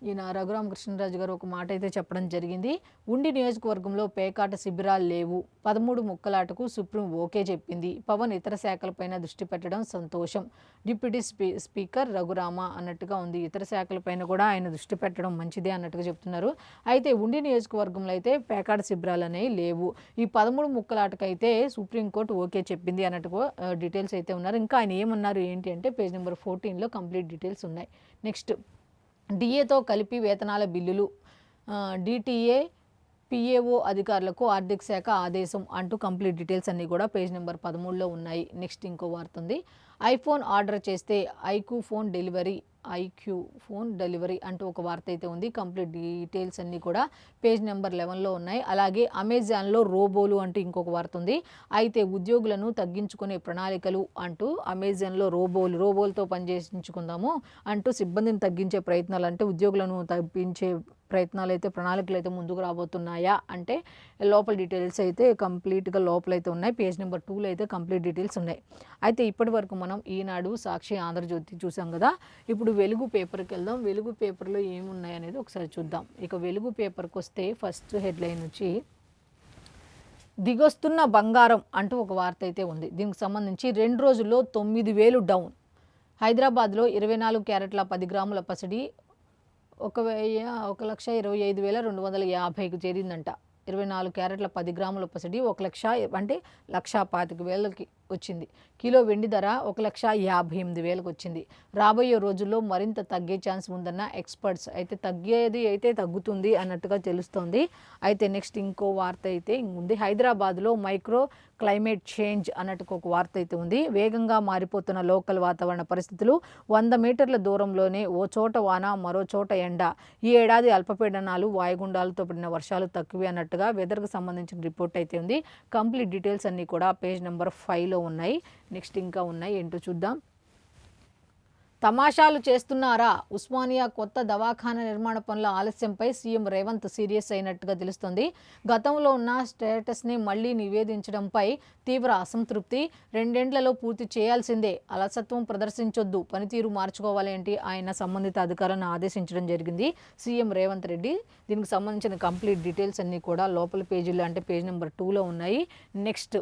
ఈయన రఘురామకృష్ణరాజు గారు ఒక మాట అయితే చెప్పడం జరిగింది. ఉండి నియోజకవర్గంలో పేకాట శిబిరాలు లేవు, 13 ముక్కలాటకు సుప్రీం ఓకే చెప్పింది. పవన్ ఇతర శాఖలపైన దృష్టి పెట్టడం సంతోషం. డిప్యూటీ స్పీకర్ రఘురామ అన్నట్టుగా ఉంది. ఇతర శాఖలపైన కూడా ఆయన దృష్టి పెట్టడం మంచిదే అన్నట్టుగా చెప్తున్నారు. అయితే ఉండి నియోజకవర్గంలో అయితే పేకాట శిబిరాలు అనేవి లేవు. ఈ 13 ముక్కలాటకైతే సుప్రీంకోర్టు ఓకే చెప్పింది అన్నట్టుగా డీటెయిల్స్ అయితే ఉన్నారు. ఇంకా ఆయన ఏమన్నారు ఏంటి అంటే పేజ్ నెంబర్ 14లో కంప్లీట్ డీటెయిల్స్ ఉన్నాయి. నెక్స్ట్, డిఏతో కలిపి వేతనాల బిల్లులు, డిటిఏ పిఏఓ అధికారులకు ఆర్థిక శాఖ ఆదేశం అంటూ కంప్లీట్ డీటెయిల్స్ అన్నీ కూడా పేజ్ నెంబర్ 13లో ఉన్నాయి. నెక్స్ట్ ఇంకో వార్త ఉంది, ఐఫోన్ ఆర్డర్ చేస్తే ఐక్యూ ఫోన్ డెలివరీ అంటూ ఒక వార్త అయితే ఉంది. కంప్లీట్ డీటెయిల్స్ అన్నీ కూడా పేజ్ నెంబర్ 11లో ఉన్నాయి. అలాగే అమెజాన్లో రోబోలు అంటూ ఇంకొక వార్త ఉంది. అయితే ఉద్యోగులను తగ్గించుకునే ప్రణాళికలు అంటూ అమెజాన్లో రోబోలతో పనిచేయించుకుందాము అంటూ సిబ్బందిని తగ్గించే ప్రయత్నాలు, అంటే ఉద్యోగులను తగ్గించే ప్రయత్నాలు అయితే ప్రణాళికలు అయితే ముందుకు రాబోతున్నాయా అంటే లోపల డీటెయిల్స్ అయితే కంప్లీట్గా లోపలైతే ఉన్నాయి. పేజ్ నెంబర్ 2లో అయితే కంప్లీట్ డీటెయిల్స్ ఉన్నాయి. అయితే ఇప్పటి వరకు మనం ఈనాడు, సాక్షి, ఆంధ్రజ్యోతి చూసాం కదా. ఇప్పుడు వెలుగు పేపర్కి వెళ్దాం. వెలుగు పేపర్లో ఏమున్నాయి అనేది ఒకసారి చూద్దాం. ఇక వెలుగు పేపర్కి వస్తే ఫస్ట్ హెడ్లైన్ వచ్చి, దిగొస్తున్న బంగారం అంటూ ఒక వార్త అయితే ఉంది. దీనికి సంబంధించి 2 రోజుల్లో 9,000 డౌన్. హైదరాబాద్లో 24 క్యారెట్ల 10 గ్రాముల పసిడి 1,25,250కు చేరిందంట. 24 క్యారెట్ల 10 గ్రాముల పసిడి 1 లక్ష అంటే 1,25,000కి వచ్చింది. కిలో వెండి ధర 1,58,000కు వచ్చింది. రాబోయే రోజుల్లో మరింత తగ్గే ఛాన్స్ ఉందన్న ఎక్స్పర్ట్స్. అయితే తగ్గేది అయితే తగ్గుతుంది అన్నట్టుగా తెలుస్తోంది. అయితే నెక్స్ట్ ఇంకో వార్త అయితే ఉంది, హైదరాబాద్లో మైక్రో క్లైమేట్ చేంజ్ అన్నట్టుగా ఒక వార్త అయితే ఉంది. వేగంగా మారిపోతున్న లోకల్ వాతావరణ పరిస్థితులు, 100 మీటర్ల దూరంలోనే ఓ చోట వాన, మరో చోట ఎండ. ఈ ఏడాది అల్పపీడనాలు, వాయుగుండాలతో పడిన వర్షాలు తక్కువే అన్నట్టుగా వెదర్కి సంబంధించిన రిపోర్ట్ అయితే ఉంది. కంప్లీట్ డీటెయిల్స్ అన్నీ కూడా పేజ్ నెంబర్ 5లో ఉన్నాయి. నెక్స్ట్ ఇంకా ఉన్నాయి, ఏంటో చూద్దాం. తమాషాలు చేస్తున్నారా, ఉస్మానియా కొత్త దవాఖానా నిర్మాణ పనుల ఆలస్యంపై సీఎం రేవంత్ సీరియస్ అయినట్టుగా తెలుస్తోంది. గతంలో ఉన్న స్టేటస్ని మళ్లీ నివేదించడంపై తీవ్ర అసంతృప్తి. 2 ఏళ్లలో పూర్తి చేయాల్సిందే, అలసత్వం ప్రదర్శించొద్దు, పనితీరు మార్చుకోవాలి అంటే ఆయన సంబంధిత అధికారులను ఆదేశించడం జరిగింది సీఎం రేవంత్ రెడ్డి. దీనికి సంబంధించిన కంప్లీట్ డీటెయిల్స్ అన్నీ కూడా లోపల పేజీలో అంటే పేజ్ నెంబర్ 2లో ఉన్నాయి. నెక్స్ట్,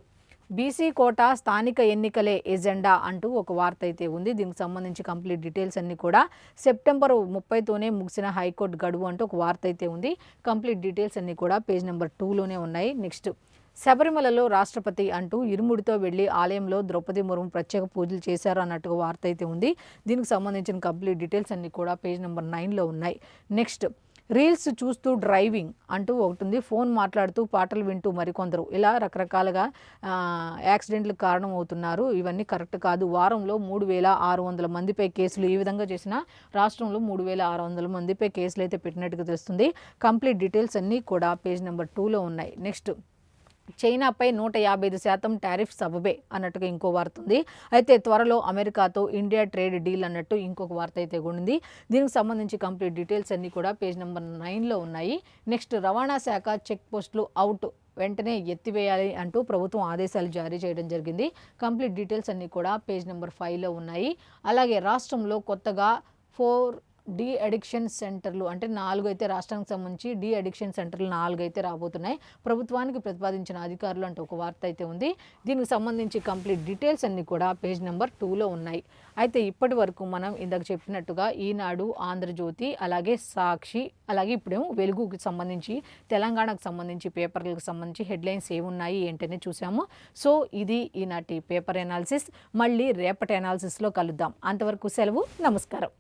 బీసీ కోటా స్థానిక ఎన్నికలే ఎజెండా అంటూ ఒక వార్త అయితే ఉంది. దీనికి సంబంధించి కంప్లీట్ డీటెయిల్స్ అన్నీ కూడా సెప్టెంబర్ 30తోనే ముగిసిన హైకోర్టు గడువు అంటూ ఒక వార్త అయితే ఉంది. కంప్లీట్ డీటెయిల్స్ అన్నీ కూడా పేజ్ నెంబర్ 2లోనే ఉన్నాయి. నెక్స్ట్, శబరిమలలో రాష్ట్రపతి అంటూ ఇరుముడితో వెళ్లి ఆలయంలో ద్రౌపది ముర్ము ప్రత్యేక పూజలు చేశారు అన్నట్టుగా వార్త అయితే ఉంది. దీనికి సంబంధించిన కంప్లీట్ డీటెయిల్స్ అన్నీ కూడా పేజ్ నెంబర్ 9లో ఉన్నాయి. నెక్స్ట్, రీల్స్ చూస్తూ డ్రైవింగ్ అంటూ ఒకటి ఉంది. ఫోన్ మాట్లాడుతూ పాటలు వింటూ మరికొందరు ఇలా రకరకాలుగా యాక్సిడెంట్లకు కారణం అవుతున్నారు. ఇవన్నీ కరెక్ట్ కాదు. వారంలో 3600 మందిపై కేసులు. ఈ విధంగా చేసిన రాష్ట్రంలో 3600 మందిపై కేసులు అయితే పెట్టినట్టుగా తెలుస్తుంది. కంప్లీట్ డీటెయిల్స్ అన్నీ కూడా పేజ్ నెంబర్ 2లో ఉన్నాయి. నెక్స్ట్, చైనాపై 155% టారిఫ్ సబబే అన్నట్టుగా ఇంకో వార్త ఉంది. అయితే త్వరలో అమెరికాతో ఇండియా ట్రేడ్ డీల్ అన్నట్టు ఇంకొక వార్త అయితే ఉంది. దీనికి సంబంధించి కంప్లీట్ డీటెయిల్స్ అన్నీ కూడా పేజ్ నెంబర్ 9లో ఉన్నాయి. నెక్స్ట్, రవాణా శాఖ చెక్ పోస్టులు అవుట్ వెంటనే ఎత్తివేయాలి అంటూ ప్రభుత్వం ఆదేశాలు జారీ చేయడం జరిగింది. కంప్లీట్ డీటెయిల్స్ అన్నీ కూడా పేజ్ నెంబర్ 5లో ఉన్నాయి. అలాగే రాష్ట్రంలో కొత్తగా 4 డీ అడిక్షన్ సెంటర్లు అంటే 4 అయితే రాష్ట్రానికి సంబంధించి డీ అడిక్షన్ సెంటర్లు 4 అయితే రాబోతున్నాయి. ప్రభుత్వానికి ప్రతిపాదించిన అధికారులు అంటే ఒక వార్త అయితే ఉంది. దీనికి సంబంధించి కంప్లీట్ డీటెయిల్స్ అన్నీ కూడా పేజ్ నెంబర్ 2లో ఉన్నాయి. అయితే ఇప్పటి వరకు మనం ఇందాక చెప్పినట్టుగా ఈనాడు, ఆంధ్రజ్యోతి, అలాగే సాక్షి, అలాగే ఇప్పుడేమో వెలుగుకి సంబంధించి తెలంగాణకు సంబంధించి పేపర్లకు సంబంధించి హెడ్లైన్స్ ఏమున్నాయి ఏంటనే చూసాము. సో ఇది ఈనాటి పేపర్ ఎనాలిసిస్. మళ్ళీ రేపటి ఎనాలిసిస్లో కలుద్దాం. అంతవరకు సెలవు. నమస్కారం.